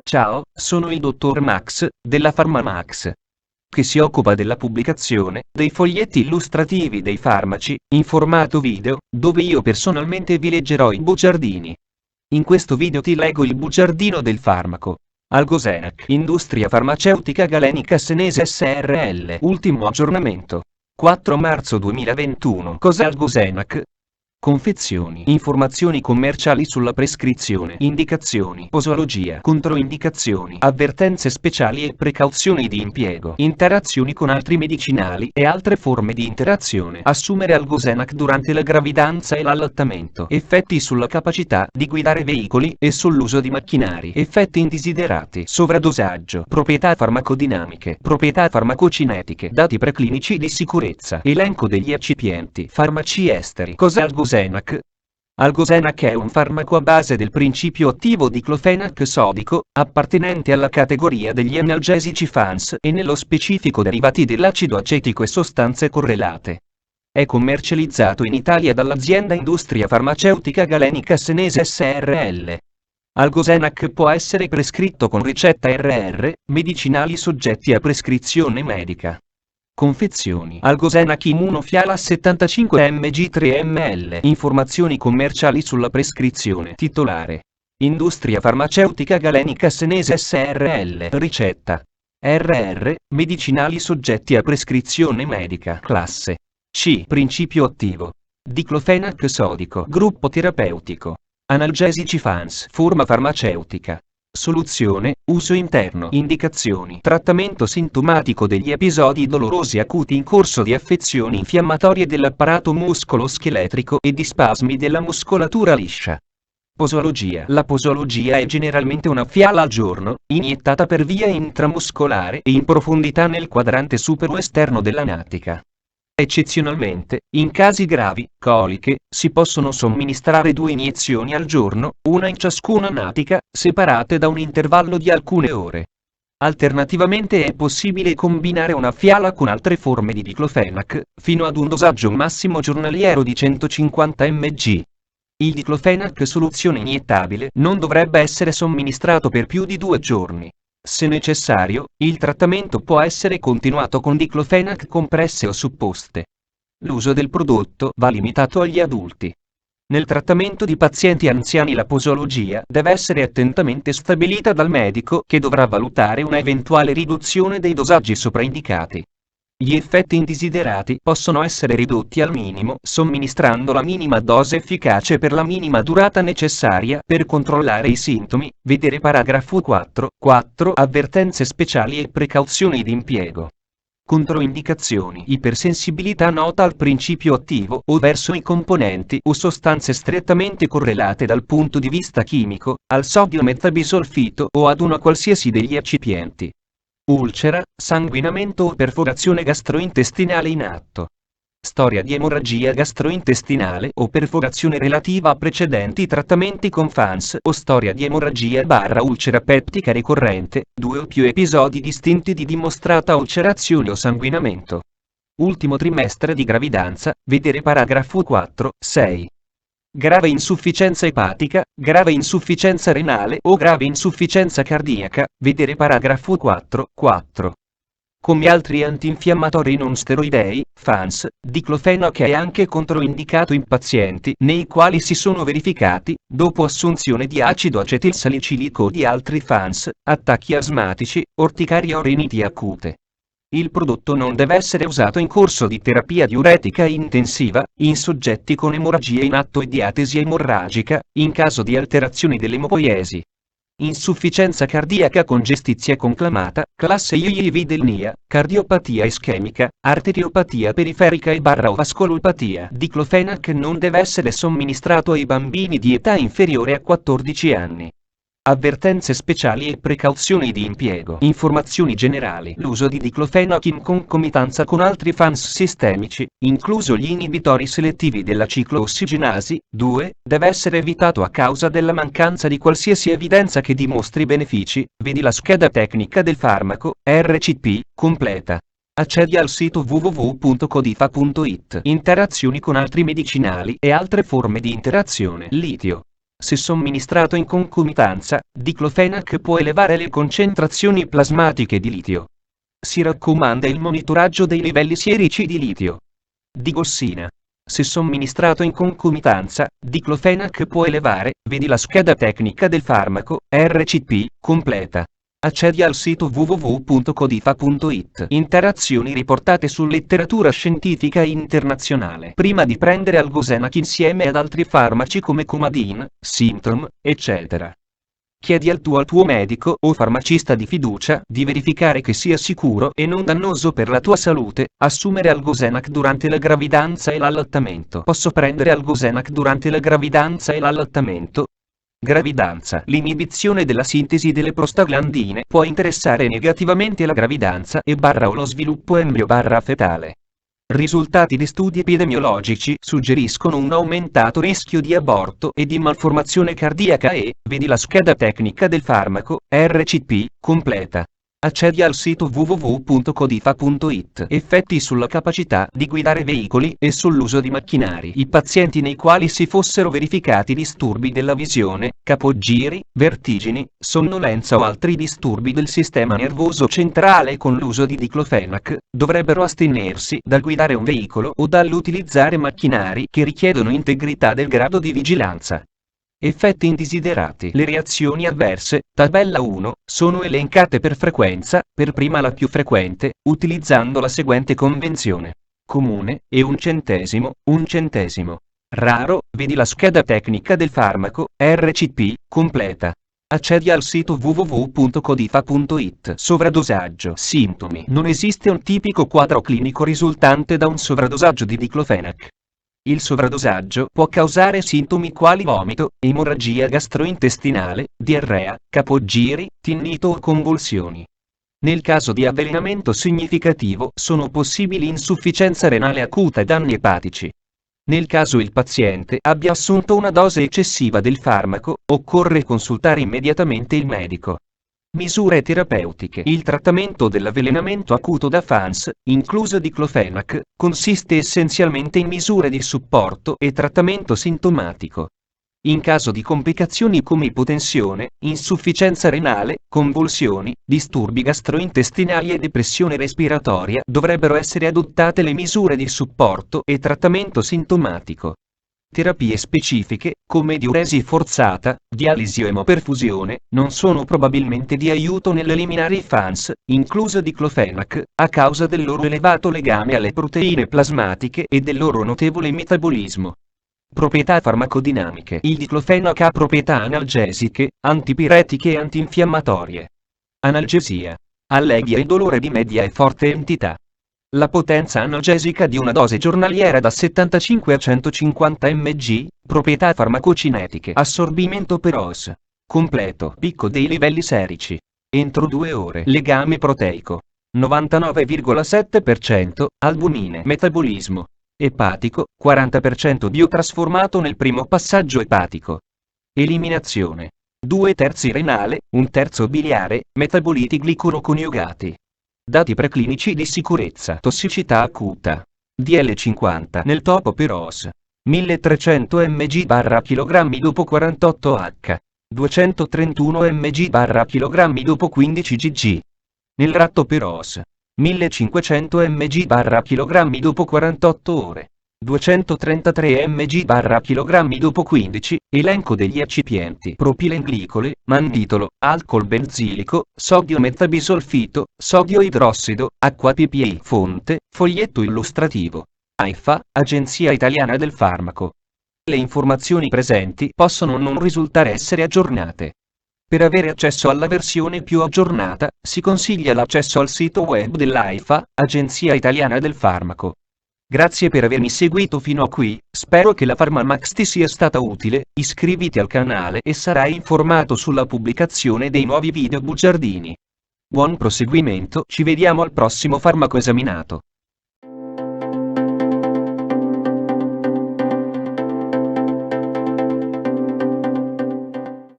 Ciao, sono il dottor Max, della PharmaMax, che si occupa della pubblicazione dei foglietti illustrativi dei farmaci, in formato video, dove io personalmente vi leggerò i bugiardini. In questo video ti leggo il bugiardino del farmaco. Algosenac, Industria Farmaceutica Galenica Senese SRL. Ultimo aggiornamento. 4 marzo 2021. Cos'è Algosenac? Confezioni, informazioni commerciali sulla prescrizione, indicazioni, posologia, controindicazioni, avvertenze speciali e precauzioni di impiego, interazioni con altri medicinali e altre forme di interazione. Assumere Algosenac durante la gravidanza e l'allattamento. Effetti sulla capacità di guidare veicoli e sull'uso di macchinari. Effetti indesiderati. Sovradosaggio. Proprietà farmacodinamiche. Proprietà farmacocinetiche. Dati preclinici di sicurezza. Elenco degli eccipienti. Farmaci esteri. Cos'è Algosenac? Algosenac è un farmaco a base del principio attivo diclofenac sodico, appartenente alla categoria degli analgesici FANS e nello specifico derivati dell'acido acetico e sostanze correlate. È commercializzato in Italia dall'azienda Industria Farmaceutica Galenica Senese SRL. Algosenac può essere prescritto con ricetta RR, medicinali soggetti a prescrizione medica. Confezioni. Algosenac Immunofiala 75 mg 3 ml. Informazioni commerciali sulla prescrizione. Titolare. Industria Farmaceutica Galenica Senese SRL. Ricetta. RR. Medicinali soggetti a prescrizione medica. Classe C. Principio attivo. Diclofenac sodico. Gruppo terapeutico. Analgesici FANS. Forma farmaceutica. Soluzione, uso interno. Indicazioni. Trattamento sintomatico degli episodi dolorosi acuti in corso di affezioni infiammatorie dell'apparato muscolo-scheletrico e di spasmi della muscolatura liscia. Posologia. La posologia è generalmente una fiala al giorno, iniettata per via intramuscolare e in profondità nel quadrante supero-esterno della natica. Eccezionalmente, in casi gravi, coliche, si possono somministrare 2 iniezioni al giorno, una in ciascuna natica, separate da un intervallo di alcune ore. Alternativamente è possibile combinare una fiala con altre forme di diclofenac, fino ad un dosaggio massimo giornaliero di 150 mg. Il diclofenac soluzione iniettabile non dovrebbe essere somministrato per più di 2 giorni. Se necessario, il trattamento può essere continuato con diclofenac compresse o supposte. L'uso del prodotto va limitato agli adulti. Nel trattamento di pazienti anziani la posologia deve essere attentamente stabilita dal medico che dovrà valutare una eventuale riduzione dei dosaggi sopraindicati. Gli effetti indesiderati possono essere ridotti al minimo somministrando la minima dose efficace per la minima durata necessaria per controllare i sintomi, vedere paragrafo 4, avvertenze speciali e precauzioni di impiego. Controindicazioni. Ipersensibilità nota al principio attivo o verso i componenti o sostanze strettamente correlate dal punto di vista chimico, al sodio metabisolfito o ad una qualsiasi degli eccipienti. Ulcera, sanguinamento o perforazione gastrointestinale in atto. Storia di emorragia gastrointestinale o perforazione relativa a precedenti trattamenti con FANS o storia di emorragia/ulcera peptica ricorrente, 2 o più episodi distinti di dimostrata ulcerazione o sanguinamento. Ultimo trimestre di gravidanza, vedere paragrafo 4-6. Grave insufficienza epatica, grave insufficienza renale o grave insufficienza cardiaca, vedere paragrafo 4. Come altri antinfiammatori non steroidei, FANS, diclofenac è anche controindicato in pazienti nei quali si sono verificati, dopo assunzione di acido acetilsalicilico o di altri FANS, attacchi asmatici, orticaria o riniti acute. Il prodotto non deve essere usato in corso di terapia diuretica intensiva, in soggetti con emorragia in atto e diatesi emorragica, in caso di alterazioni dell'emopoiesi. Insufficienza cardiaca con gestizia conclamata, classe IIV-delnia, cardiopatia ischemica, arteriopatia periferica e vascolopatia. Diclofenac non deve essere somministrato ai bambini di età inferiore a 14 anni. Avvertenze speciali e precauzioni di impiego. Informazioni generali. L'uso di diclofenac in concomitanza con altri FANS sistemici, incluso gli inibitori selettivi della cicloossigenasi 2, deve essere evitato a causa della mancanza di qualsiasi evidenza che dimostri benefici, vedi la scheda tecnica del farmaco, RCP, completa. Accedi al sito www.codifa.it. Interazioni con altri medicinali e altre forme di interazione. Litio. Se somministrato in concomitanza, diclofenac può elevare le concentrazioni plasmatiche di litio. Si raccomanda il monitoraggio dei livelli sierici di litio. Digossina. Se somministrato in concomitanza, diclofenac può elevare, vedi la scheda tecnica del farmaco, RCP, completa. Accedi al sito www.codifa.it. Interazioni riportate su letteratura scientifica internazionale. Prima di prendere Algosenac insieme ad altri farmaci come Coumadin, Symptom, eccetera. Chiedi al tuo medico o farmacista di fiducia di verificare che sia sicuro e non dannoso per la tua salute assumere Algosenac durante la gravidanza e l'allattamento. Posso prendere Algosenac durante la gravidanza e l'allattamento? Gravidanza. L'inibizione della sintesi delle prostaglandine può interessare negativamente la gravidanza o lo sviluppo embrio-fetale. Risultati di studi epidemiologici suggeriscono un aumentato rischio di aborto e di malformazione cardiaca vedi la scheda tecnica del farmaco, RCP, completa. Accedi al sito www.codifa.it. Effetti sulla capacità di guidare veicoli e sull'uso di macchinari. I pazienti nei quali si fossero verificati disturbi della visione, capogiri, vertigini, sonnolenza o altri disturbi del sistema nervoso centrale con l'uso di diclofenac, dovrebbero astenersi dal guidare un veicolo o dall'utilizzare macchinari che richiedono integrità del grado di vigilanza. Effetti indesiderati. Le reazioni avverse, tabella 1, sono elencate per frequenza, per prima la più frequente, utilizzando la seguente convenzione. Comune, e 1 centesimo, 1 centesimo. Raro, vedi la scheda tecnica del farmaco, RCP, completa. Accedi al sito www.codifa.it. Sovradosaggio. Sintomi. Non esiste un tipico quadro clinico risultante da un sovradosaggio di diclofenac. Il sovradosaggio può causare sintomi quali vomito, emorragia gastrointestinale, diarrea, capogiri, tinnito o convulsioni. Nel caso di avvelenamento significativo sono possibili insufficienza renale acuta e danni epatici. Nel caso il paziente abbia assunto una dose eccessiva del farmaco, occorre consultare immediatamente il medico. Misure terapeutiche. Il trattamento dell'avvelenamento acuto da FANS, incluso diclofenac, consiste essenzialmente in misure di supporto e trattamento sintomatico. In caso di complicazioni come ipotensione, insufficienza renale, convulsioni, disturbi gastrointestinali e depressione respiratoria, dovrebbero essere adottate le misure di supporto e trattamento sintomatico. Terapie specifiche, come diuresi forzata, dialisi o emoperfusione, non sono probabilmente di aiuto nell'eliminare i FANS, incluso diclofenac, a causa del loro elevato legame alle proteine plasmatiche e del loro notevole metabolismo. Proprietà farmacodinamiche. Il diclofenac ha proprietà analgesiche, antipiretiche e antinfiammatorie. Analgesia. Allegia il dolore di media e forte entità. La potenza analgesica di una dose giornaliera da 75 a 150 mg, proprietà farmacocinetiche. Assorbimento per os. Completo. Picco dei livelli serici. Entro 2 ore. Legame proteico. 99,7%, albumine. Metabolismo. Epatico, 40% biotrasformato nel primo passaggio epatico. Eliminazione. 2/3 renale, 1/3 biliare, metaboliti glicuroconiugati. Dati preclinici di sicurezza. Tossicità acuta. DL50 nel topo per os. 1300 mg/kg dopo 48H. 231 mg/kg dopo 15 gg. Nel ratto per os. 1500 mg/kg dopo 48 ore. 233 mg/kg dopo 15, elenco degli eccipienti: propilenglicole, mannitolo, alcol benzilico, sodio metabisolfito, sodio idrossido, acqua PPI. Fonte, foglietto illustrativo. AIFA, Agenzia Italiana del Farmaco. Le informazioni presenti possono non risultare essere aggiornate. Per avere accesso alla versione più aggiornata, si consiglia l'accesso al sito web dell'AIFA, Agenzia Italiana del Farmaco. Grazie per avermi seguito fino a qui, spero che la PharmaMax ti sia stata utile, iscriviti al canale e sarai informato sulla pubblicazione dei nuovi video bugiardini. Buon proseguimento, ci vediamo al prossimo farmaco esaminato.